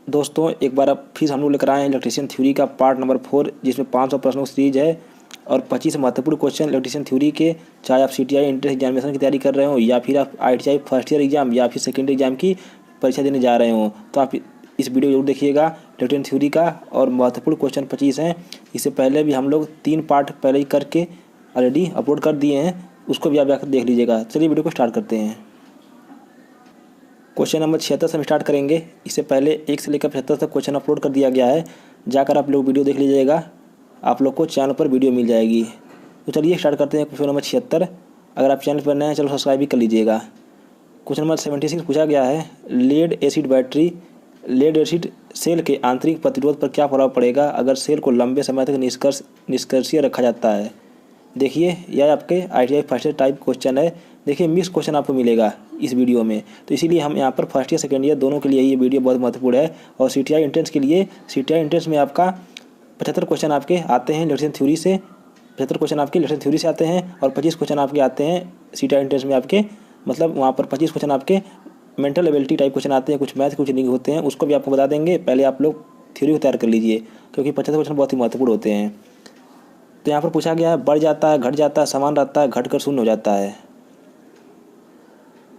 दोस्तों एक बार अब फिर हम लोग लेकर आए हैं इलेक्ट्रिशियन थ्योरी का पार्ट नंबर 4, जिसमें 500 प्रश्नों की सीरीज है और 25 महत्वपूर्ण क्वेश्चन इलेक्ट्रिशियन थ्योरी के। चाहे आप CTI एंट्रेंस एग्जामिनेशन की तैयारी कर रहे हो या फिर आप ITI फर्स्ट ईयर एग्जाम या फिर सेकेंड एग्जाम की परीक्षा देने जा रहे हो, तो आप इस वीडियो जरूर देखिएगा। इलेक्ट्रिशियन थ्योरी का और महत्वपूर्ण क्वेश्चन 25 हैं। इससे पहले भी हम लोग 3 पार्ट पहले ही करके ऑलरेडी अपलोड कर दिए हैं, उसको भी आप जाकर देख लीजिएगा। चलिए वीडियो को स्टार्ट करते हैं। क्वेश्चन नंबर 76 से हम स्टार्ट करेंगे। इससे पहले 1 से लेकर 75 तक क्वेश्चन अपलोड कर दिया गया है, जाकर आप लोग वीडियो देख लीजिएगा, आप लोग को चैनल पर वीडियो मिल जाएगी। तो चलिए स्टार्ट करते हैं क्वेश्चन नंबर 76। अगर आप चैनल पर नए हैं चलो सब्सक्राइब भी कर लीजिएगा। क्वेश्चन नंबर 76 पूछा गया है, lead acid battery lead acid cell के आंतरिक प्रतिरोध पर क्या प्रभाव पड़ेगा अगर सेल को लंबे समय तक निष्कर्षीय रखा जाता है। देखिए यह आपके ITI first year type question है। देखिए मिक्स क्वेश्चन आपको मिलेगा इस वीडियो में, तो इसीलिए हम यहाँ पर फर्स्ट ईयर सेकेंड ईयर दोनों के लिए ये वीडियो बहुत महत्वपूर्ण है। और CTI एंट्रेंस के लिए, CTI एंट्रेंस में आपका 75 क्वेश्चन आपके आते हैं इलेक्ट्रिशियन थ्योरी से, 75 क्वेश्चन आपके इलेक्ट्रिशियन थ्योरी से आते हैं और 25 क्वेश्चन आपके आते हैं CTI एंट्रेंस में आपके, मतलब वहाँ पर 25 क्वेश्चन आपके मेंटल एबिलिटी टाइप क्वेश्चन आते हैं, कुछ मैथ कुछ नहीं होते हैं, उसको भी आपको बता देंगे। पहले आप लोग थ्योरी को तैयार कर लीजिए क्योंकि 75 क्वेश्चन बहुत ही महत्वपूर्ण होते हैं। तो यहाँ पर पूछा गया है, बढ़ जाता है, घट जाता है, समान रहता है, घट कर शून्य हो जाता है।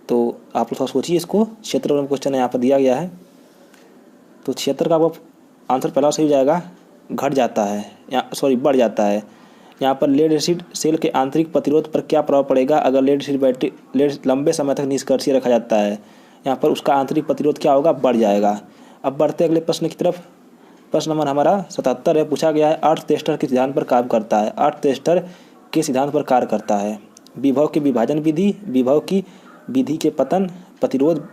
तो आप लोग थोड़ा सोचिए इसको। 76 नंबर क्वेश्चन यहाँ पर दिया गया है, तो 76 का आपका आंसर पहला सही हो जाएगा, घट जाता है, बढ़ जाता है। यहाँ पर लेड एसिड सेल के आंतरिक प्रतिरोध पर क्या प्रभाव पड़ेगा अगर लेड एसिड बैटरी लंबे समय तक निष्कर्षीय रखा जाता है। यहाँ पर उसका आंतरिक प्रतिरोध क्या होगा, बढ़ जाएगा। अब बढ़ते अगले प्रश्न की तरफ। प्रश्न नंबर हमारा 77 है। पूछा गया है, अर्थ टेस्टर के सिद्धांत पर काम करता है। अर्थ टेस्टर के सिद्धांत पर कार्य करता है। विभव के विभाजन विधि, विभव की विधि के पतन, प्रतिरोध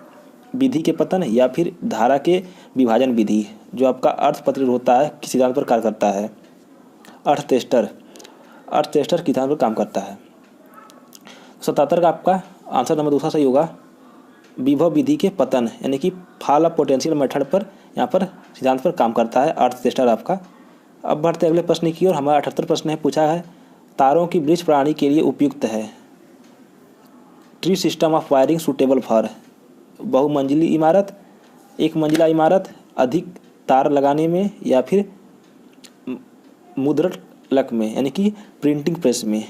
विधि के पतन या फिर धारा के विभाजन विधि। जो आपका अर्थ प्रतिरोध होता है किस सिद्धांत पर कार्य करता है। अर्थ टेस्टर के सिद्धांत पर काम करता है। 77 का आपका आंसर नंबर दूसरा सही होगा, विभव विधि के पतन यानी कि फॉल ऑफ पोटेंशियल मेथड पर यहाँ पर सिद्धांत पर काम करता है अर्थ टेस्टर आपका। अब बढ़ते अगले प्रश्न की ओर। हमारा 78 प्रश्न है। पूछा है, तारों की वृक्ष प्रणाली के लिए उपयुक्त है। Tree system of wiring suitable for बहुमंजिली इमारत, एक मंजिला इमारत, अधिक तार लगाने में या फिर मुद्रक में यानी कि प्रिंटिंग प्रेस में।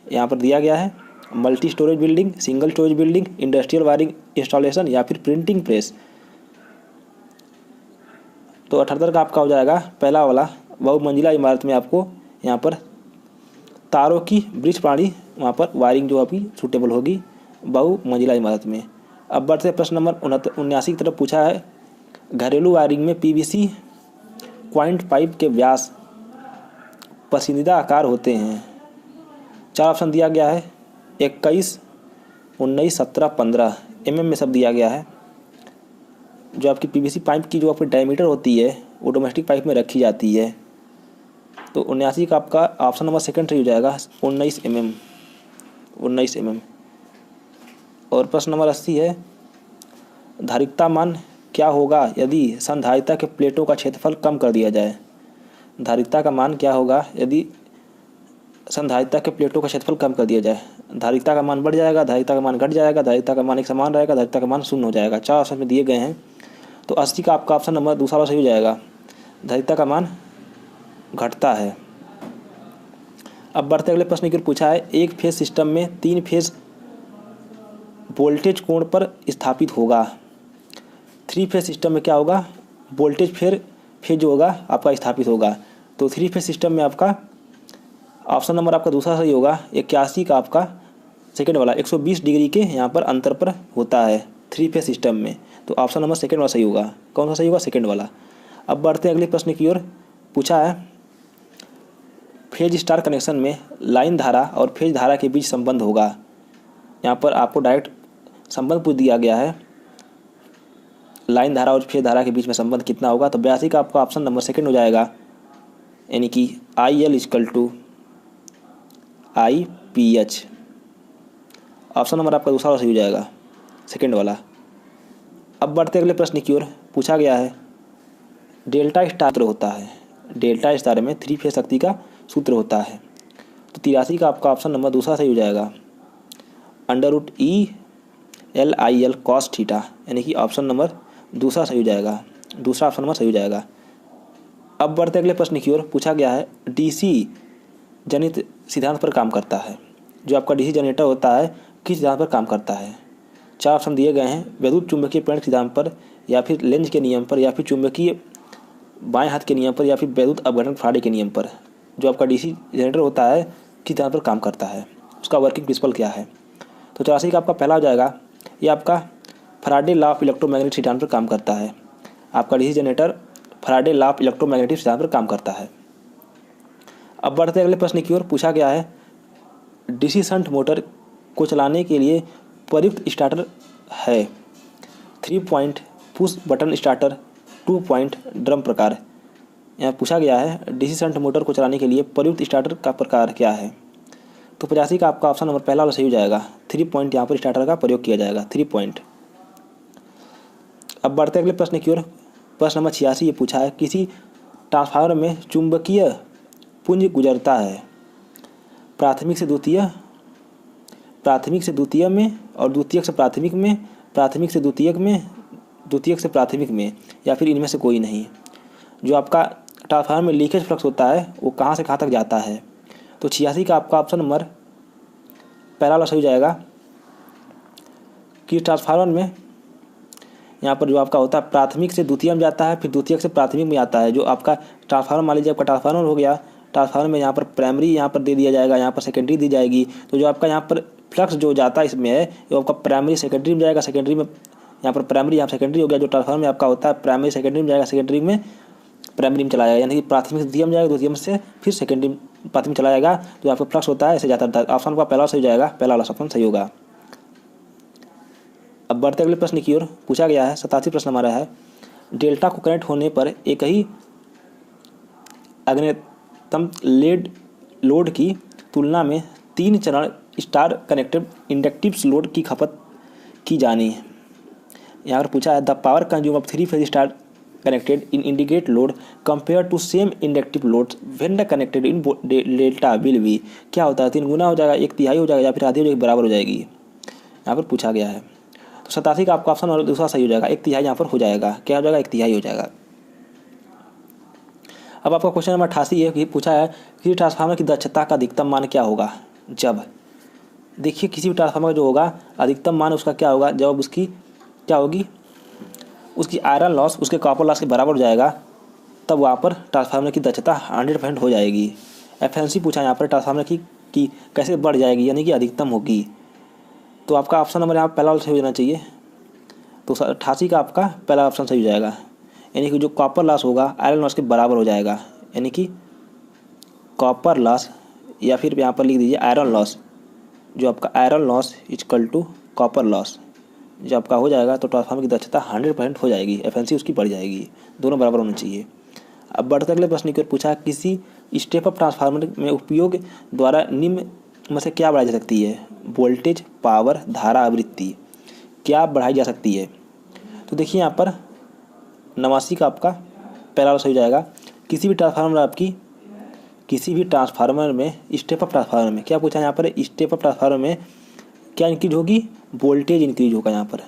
यहाँ पर दिया गया है multi storage building, single storage building, industrial wiring installation या फिर प्रिंटिंग प्रेस। तो 78 का आपका हो जाएगा पहला वाला, बहुमंजिला इमारत में आपको यहाँ पर तारों की वृक्ष प्रणाली वहाँ पर वायरिंग जो अभी सूटेबल होगी बहुमंजिला इमारत में। अब बढ़ते प्रश्न नंबर 79 की तरफ। पूछा है, घरेलू वायरिंग में PVC क्वाइंट पाइप के व्यास पसंदीदा आकार होते हैं। 4 ऑप्शन दिया गया है, 21, 19, 17, 15 mm में सब दिया गया है। जो आपकी PVC पाइप की जो आपकी डायमीटर होती है वो डोमेस्टिक पाइप में रखी जाती है। तो 79 का आपका ऑप्शन नंबर सेकंड सही हो जाएगा, 19 mm। और प्रश्न नंबर 80 है, धारिता मान क्या होगा यदि संधारिता के प्लेटों का क्षेत्रफल कम कर दिया जाए। धारिता का मान क्या होगा यदि संधारिता के प्लेटों का क्षेत्रफल कम कर दिया जाए। धारिता का मान बढ़ जाएगा, धारिता का मान घट जाएगा, धारिता का मान एक समान रहेगा, धारिता का मान शून्य हो जाएगा। 4 ऑप्शन में दिए गए हैं, तो 80 का आपका ऑप्शन नंबर दूसरा सही हो जाएगा, धारिता का मान घटता है। अब बढ़ते अगले प्रश्न की ओर। पूछा है, एक फेज सिस्टम में 3 फेज वोल्टेज कोण पर स्थापित होगा। 3 फेज सिस्टम में क्या होगा, वोल्टेज फेज जो होगा आपका स्थापित होगा। तो 3 फेज सिस्टम में आपका ऑप्शन नंबर आपका दूसरा सही होगा, 81 का आपका सेकंड वाला 120 डिग्री के यहाँ पर अंतर पर होता है 3 फेज सिस्टम में। तो ऑप्शन नंबर सेकंड वाला सही होगा। कौन सा सही होगा, सेकंड वाला। अब बढ़ते अगले प्रश्न की ओर। पूछा है, फेज स्टार कनेक्शन में लाइन धारा और फेज धारा के बीच संबंध होगा। यहाँ पर आपको डायरेक्ट संबंध पूछ दिया गया है, लाइन धारा और फेज धारा के बीच में संबंध कितना होगा। तो 82 का आपका ऑप्शन नंबर सेकंड हो जाएगा, यानी कि IL = IPH। ऑप्शन नंबर आपका दूसरा सही हो जाएगा, सेकंड वाला। अब बढ़ते अगले प्रश्न की ओर। पूछा गया है, डेल्टा स्टार होता है। डेल्टा स्टार में 3 फेज शक्ति का सूत्र होता है। तो 83 का आपका ऑप्शन नंबर दूसरा सही हो जाएगा, √ELIL cos थीटा, यानी कि ऑप्शन नंबर दूसरा सही हो जाएगा। दूसरा ऑप्शन नंबर सही हो जाएगा। अब बढ़ते अगले प्रश्न की ओर। पूछा गया है डीसी जनित सिद्धांत पर काम करता है। जो आपका डीसी जनरेटर होता है किस सिद्धांत पर काम करता है? 4 ऑप्शन दिए गए हैं, विद्युत चुंबकीय प्रेरण सिद्धांत पर, या फिर लेंज के नियम पर, या फिर चुंबकीय बाएं हाथ के नियम पर, या फिर विद्युत अपघटन फैराडे के नियम पर। जो आपका डीसी जनरेटर होता है किस सिद्धांत पर काम करता है, उसका वर्किंग प्रिंसिपल क्या है? तो 84 का आपका पहला हो जाएगा, ये आपका फैराडे लॉ ऑफ इलेक्ट्रोमैग्नेटिक सिद्धांत पर काम करता है। आपका DC generator Faraday law of electromagnetic सिद्धांत पर काम करता है। अब बढ़ते अगले प्रश्न की ओर। पूछा गया है डीसी शंट मोटर को चलाने के लिए प्रयुक्त स्टार्टर है 3 point push button starter, 2 point drum प्रकार। यहाँ पूछा गया है डीसी शंट मोटर को चलाने के लिए प्रयुक्त स्टार्टर का प्रकार क्या है? तो 85 का आपका ऑप्शन नंबर पहला वाला सही हो जाएगा। 3 पॉइंट यहाँ पर स्टार्टर का प्रयोग किया जाएगा, 3 पॉइंट। अब बढ़ते अगले प्रश्न की ओर। प्रश्न नंबर 86 ये पूछा है किसी ट्रांसफार्मर में चुंबकीय पुंज गुजरता है प्राथमिक से द्वितीय में, और द्वितीयक से प्राथमिक में, प्राथमिक से द्वितीयक में, द्वितीयक से प्राथमिक में, या फिर इनमें से कोई नहीं। जो आपका ट्रांसफार्मर में लीकेज फ्लक्स होता है वो कहाँ से कहाँ तक जाता है? तो 86 का आपका ऑप्शन नंबर पहला वाला सही हो जाएगा कि ट्रांसफार्मर में यहाँ पर जो आपका होता है प्राथमिक से द्वितीय में जाता है, फिर द्वितीयक से प्राथमिक में आता है। जो आपका ट्रांसफार्मर मान लीजिए आपका ट्रांसफार्मर हो गया, ट्रांसफार्मर में यहाँ पर प्राइमरी यहाँ पर दे दिया जाएगा, यहाँ पर सेकेंडरी दी जाएगी। तो जो आपका यहाँ पर फ्लक्स जो जाता है इसमें है वो आपका प्राइमरी सेकेंडरी में जाएगा, सेकेंडरी में यहाँ पर प्राइमरी यहाँ सेकेंडरी हो गया। जो ट्रांसफार्मर में आपका होता है प्राइमरी सेकेंडरी में जाएगा, सेकेंडरी में प्राइमरी में चला जाएगा, यानी कि प्राथमिक से द्वितीय में जाएगा, द्वितीय से फिर सेकेंडरी प्राथमिक चला जाएगा। जो आपका फ्लक्स होता है ऐसे जाता रहता है। ऑप्शन का पहला सही हो जाएगा, पहला वाला ऑप्शन सही होगा। अब बढ़ते अगले प्रश्न की ओर। पूछा गया है 87 प्रश्न हमारा है डेल्टा को कनेक्ट होने पर एक ही अग्नितम लोड की तुलना में 3 चरण स्टार कनेक्टेड इंडक्टिव लोड की खपत की जानी है। यहाँ पर पूछा है the power consume of 3 phase star connected in indicate load compare to same inductive load when connected in delta will be. क्या होता है? 3 गुना हो जाएगा, 1/3 हो जाएगा, या फिर आधी हो जाएगी, बराबर हो जाएगी। यहाँ पर पूछा गया है। तो 87 का आपका ऑप्शन और दूसरा सही हो जाएगा, 1/3 यहाँ पर हो जाएगा। क्या हो जाएगा? 1/3 हो जाएगा। अब आपका क्वेश्चन नंबर 88 है कि पूछा है किसी ट्रांसफार्मर की दक्षता का अधिकतम मान क्या होगा जब। देखिए किसी भी ट्रांसफार्मर का जो होगा अधिकतम मान उसका क्या होगा जब उसकी क्या होगी, उसकी आयरन लॉस उसके कॉपर लॉस के बराबर हो जाएगा, तब वहाँ पर ट्रांसफार्मर की दक्षता 100% हो जाएगी। एफिशिएंसी पूछा यहाँ पर ट्रांसफार्मर की कैसे बढ़ जाएगी, यानी कि अधिकतम होगी। तो आपका ऑप्शन नंबर यहाँ पहला सही हो जाना चाहिए। तो 88 का आपका पहला ऑप्शन सही हो जाएगा, यानी कि जो कॉपर लॉस होगा आयरन लॉस के बराबर हो जाएगा, यानी कि कॉपर लॉस, या फिर यहाँ पर लिख दीजिए आयरन लॉस। जो आपका iron loss equal to copper loss जो आपका हो जाएगा, तो ट्रांसफार्मर की दक्षता 100% हो जाएगी, एफिशिएंसी उसकी बढ़ जाएगी। दोनों बराबर होना चाहिए। अब बढ़ते अगले प्रश्न की ओर। पूछा किसी स्टेप अप ट्रांसफार्मर में उपयोग द्वारा निम्न में से क्या बढ़ाई जा सकती है? वोल्टेज, पावर, धारा, आवृत्ति क्या बढ़ाई जा सकती है? तो देखिए यहाँ पर 89 का आपका पहला सही हो जाएगा। किसी भी ट्रांसफार्मर में स्टेप अप ट्रांसफार्मर में क्या पूछा है यहाँ पर? स्टेप अप ट्रांसफार्मर में क्या इंक्रीज होगी? वोल्टेज इंक्रीज होगा। यहाँ पर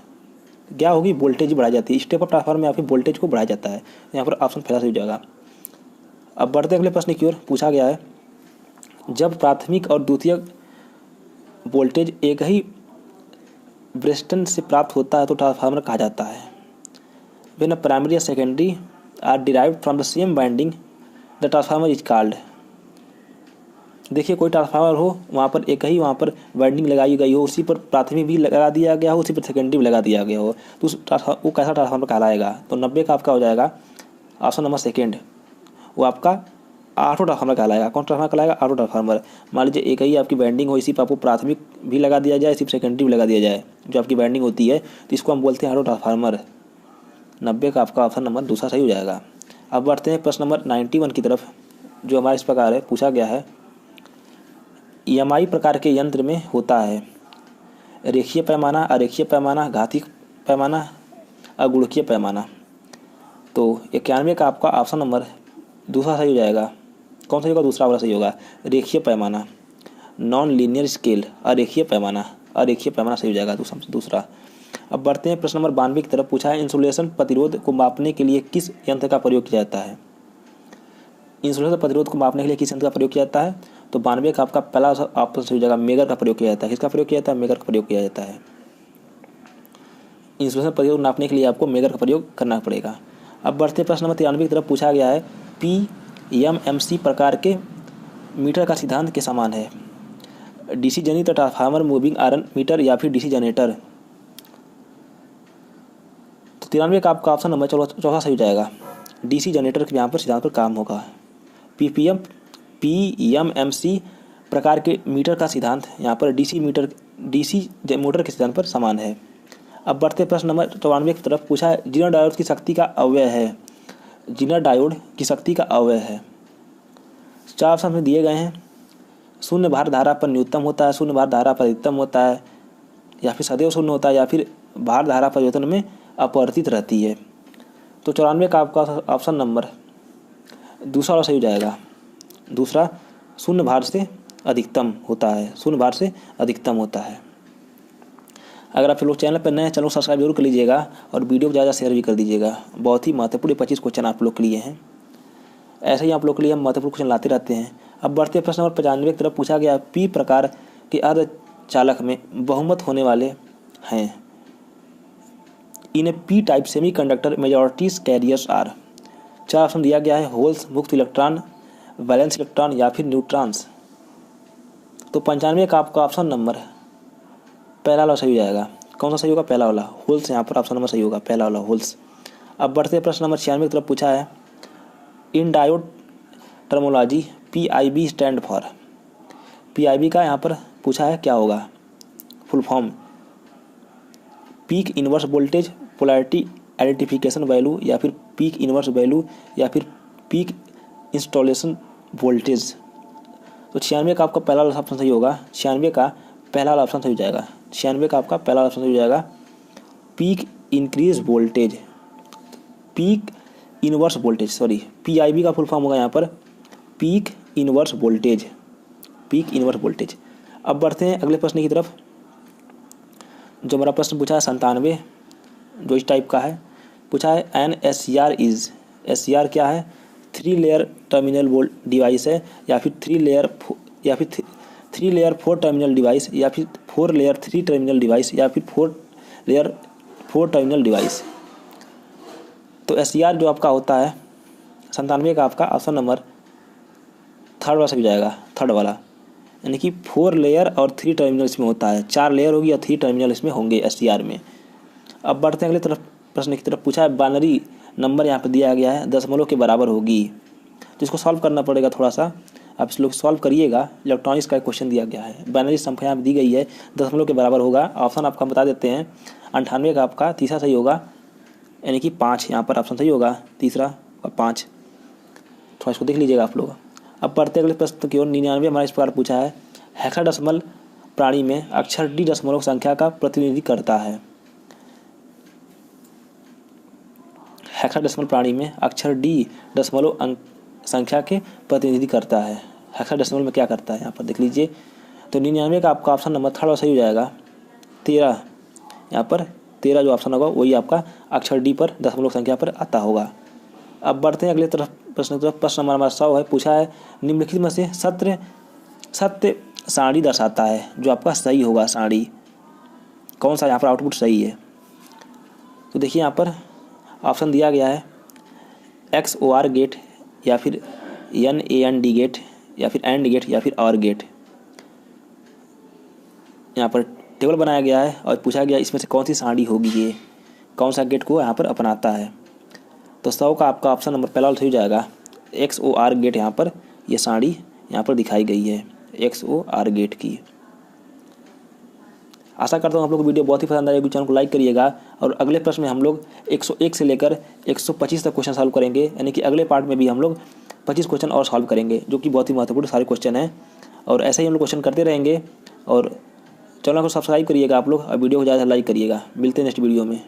क्या होगी? वोल्टेज बढ़ाई जाती है। स्टेप अप ट्रांसफार्मर में आपकी वोल्टेज को बढ़ाया जाता है। यहाँ पर ऑप्शन पहला सही हो जाएगा। अब बढ़ते अगले प्रश्न की ओर। पूछा गया है जब प्राथमिक और द्वितीयक वोल्टेज एक ही ब्रेस्टन से प्राप्त होता है तो ट्रांसफार्मर कहा जाता है। व्हेन प्राइमरी या secondary are derived from the same winding the transformer is called. देखिए कोई ट्रांसफार्मर हो, वहाँ पर एक ही वहाँ पर वाइंडिंग लगाई गई हो, उसी पर प्राथमिक भी लगा दिया गया हो, उसी पर सेकेंडरी भी लगा दिया गया हो, तो वो कैसा ट्रांसफार्मर कहलाएगा? तो 90 का आपका हो जाएगा ऑप्शन नंबर सेकेंड, वो आपका ऑटो ट्रांसफार्मर कहलाएगा। कौन ट्रांसफार्मर कहलाएगा? Auto transformer. मान लीजिए एक ही आपकी वाइंडिंग हो, इसी पर आपको प्राथमिक भी लगा दिया जाए, इसी पर सेकेंडरी भी लगा दिया जाए, जो आपकी वाइंडिंग होती है, तो इसको हम बोलते हैं ऑटो ट्रांसफार्मर। 90 का आपका ऑप्शन नंबर दूसरा सही हो जाएगा। अब बढ़ते हैं प्रश्न नंबर 91 की तरफ, जो हमारे इस प्रकार है। पूछा गया है EMI प्रकार के यंत्र में होता है रेखीय पैमाना, अरेखीय पैमाना, घातीय पैमाना, अगुणकीय पैमाना। तो 91 का आपका ऑप्शन नंबर दूसरा सही हो जाएगा। कौन सा होगा? दूसरा वाला सही होगा, रेखीय पैमाना। नॉन लीनियर स्केल, अरेखीय पैमाना, अरेखीय पैमाना सही हो जाएगा दूसरा। अब बढ़ते हैं प्रश्न नंबर 92 की तरफ। पूछा है इंसुलेशन प्रतिरोध को मापने के लिए किस यंत्र का प्रयोग किया जाता है। इंसुलेशन प्रतिरोध को मापने के लिए किस यंत्र का प्रयोग किया जाता है। तो 92 का आपका पहला ऑप्शन सही हो जाएगा, मेगर का प्रयोग किया जाता है। किसका प्रयोग किया जाता है, मेगर का प्रयोग किया जाता है। इंसुलेशन प्रतिरोध नापने के लिए आपको मेगर का प्रयोग करना पड़ेगा। अब बढ़ते प्रश्न नंबर 93 की तरफ। पूछा गया है PMMC प्रकार के मीटर का सिद्धांत के समान है। डीसी जनित ट्रांसफार्मर, मूविंग आयरन मीटर या फिर डीसी जनरेटर। तो 93 का आपका ऑप्शन नंबर चौथा सही हो जाएगा, डीसी जनरेटर के यहाँ पर सिद्धांत पर काम होगा। PMMC प्रकार के मीटर का सिद्धांत यहाँ पर डीसी मोटर के सिद्धांत पर समान है। अब बढ़ते प्रश्न नंबर 94 की तरफ। पूछा है जीना डायोड की शक्ति का अव्यय है। जीना डायोड की शक्ति का अव्यय है। 4 ऑप्शन में दिए गए हैं। शून्य भार धारा पर न्यूनतम होता है, शून्य भार धारा पर अधिकतम होता है, या फिर सदैव शून्य होता है, या फिर भार धारा परिवर्तन में अपरिवर्तित रहती है। तो 94 का आपका ऑप्शन नंबर दूसरा सही हो जाएगा। दूसरा शून्य भार से अधिकतम होता है, शून्य भार से अधिकतम होता है। अगर आप लोग चैनल पर नए हैं, चैनल को सब्सक्राइब जरूर कर लीजिएगा और वीडियो को ज़्यादा शेयर भी कर दीजिएगा। बहुत ही महत्वपूर्ण 25 क्वेश्चन आप लोग के लिए हैं। ऐसे ही आप लोग के लिए हम महत्वपूर्ण क्वेश्चन लाते रहते हैं। अब बढ़ते प्रश्न नंबर 95 की तरफ। पूछा गया पी प्रकार के अर्धचालक में बहुमत होने वाले हैं। In P type semiconductor majorities carriers are. 4 option दिया गया है, होल्स, मुक्त इलेक्ट्रॉन, वैलेंस इलेक्ट्रॉन या फिर न्यूट्रॉन्स। तो 95 का आपका ऑप्शन नंबर पहला वाला सही हो जाएगा। कौन सा सही होगा, पहला वाला, होल्स। यहाँ पर ऑप्शन नंबर सही होगा, पहला वाला, होल्स। अब बढ़ते प्रश्न नंबर 96 की तरफ। पूछा है in diode terminology PIB stand for. PIB का यहाँ पर पूछा है क्या होगा, full form. Peak inverse voltage polarity identification value, या फिर पीक इनवर्स वैल्यू, या फिर पीक इंस्टॉलेशन वोल्टेज। तो 96 का आपका पहला वाला ऑप्शन सही होगा। 96 का पहला वाला ऑप्शन सही हो जाएगा। 96 का आपका पहला ऑप्शन सही हो जाएगा, peak increase voltage, peak inverse voltage, sorry, PIB का फुल फॉर्म होगा यहाँ पर peak inverse voltage, peak inverse voltage. अब बढ़ते हैं अगले प्रश्न की तरफ। जो मेरा प्रश्न पूछा है 97, जो इस टाइप का है। पूछा है एन SCR इज, SCR क्या है, 3 लेयर टर्मिनल वोल्ट डिवाइस है, या फिर 3 लेयर 4 टर्मिनल डिवाइस, या फिर 4 लेयर 3 टर्मिनल डिवाइस, या फिर 4 लेयर 4 टर्मिनल डिवाइस। तो SCR जो आपका होता है 97 का आपका ऑप्शन नंबर थर्ड वाला सही जाएगा, थर्ड वाला, यानी कि 4 लेयर और 3 टर्मिनल इसमें होता है। 4 लेयर होगी या 3 टर्मिनल इसमें होंगे SCR में। अब बढ़ते हैं अगले तरफ प्रश्न की तरफ। पूछा है बाइनरी नंबर यहाँ पर दिया गया है दशमलव के बराबर होगी। तो इसको सॉल्व करना पड़ेगा थोड़ा सा, आप इस लोग सॉल्व करिएगा। इलेक्ट्रॉनिक्स का क्वेश्चन दिया गया है, बाइनरी संख्या यहाँ दी गई है, दशमलव के बराबर होगा। ऑप्शन आपका बता देते हैं। 98 का आपका तीसरा सही होगा, यानी कि 5 यहाँ पर ऑप्शन सही होगा, तीसरा और 5। थोड़ा इसको देख लीजिएगा आप लोग। अब पढ़ते अगले प्रश्न की ओर। 99 हमारा इस प्रकार पूछा है हेक्साडेसिमल प्राणी में अक्षर डी दशमलव संख्या का प्रतिनिधित्व करता है। हेक्साडेसिमल प्राणी में अक्षर डी दशमलव संख्या के प्रतिनिधित्व करता है। हेक्साडेसिमल में क्या करता है यहाँ पर देख लीजिए। तो 99 का आपका ऑप्शन नंबर थर्ड सही हो जाएगा, 13। यहाँ पर 13 जो ऑप्शन होगा वही आपका अक्षर डी पर दशमलव संख्या पर आता होगा। अब बढ़ते हैं अगले तरफ प्रश्न की तरफ। प्रश्न नंबर हमारा 100 है। पूछा है निम्नलिखित में से सत्य सारणी दर्शाता है। जो आपका सही होगा सारणी, कौन सा यहाँ पर आउटपुट सही है। तो देखिए यहाँ पर ऑप्शन दिया गया है XOR गेट, या फिर NAND गेट, या फिर AND गेट, या फिर OR गेट। यहाँ पर टेबल बनाया गया है और पूछा गया इसमें से कौन सी सारणी होगी, ये कौन सा गेट को यहाँ पर अपनाता है। तो 100 का आपका ऑप्शन नंबर पहला सही हो जाएगा, XOR गेट। यहाँ पर ये सारणी यहाँ पर दिखाई गई है XOR गेट की। आशा करता हूँ आप लोग को वीडियो बहुत ही पसंद आएगी। चैनल को लाइक करिएगा। और अगले प्रश्न में हम लोग 101 से लेकर 125 तक क्वेश्चन सॉल्व करेंगे, यानी कि अगले पार्ट में भी हम लोग 25 क्वेश्चन और सॉल्व करेंगे, जो कि बहुत ही महत्वपूर्ण सारे क्वेश्चन हैं। और ऐसे ही हम लोग क्वेश्चन करते रहेंगे। और चैनल को सब्सक्राइब करिएगा आप लोग, और वीडियो को ज़्यादा लाइक करिएगा। मिलते हैं नेक्स्ट वीडियो में।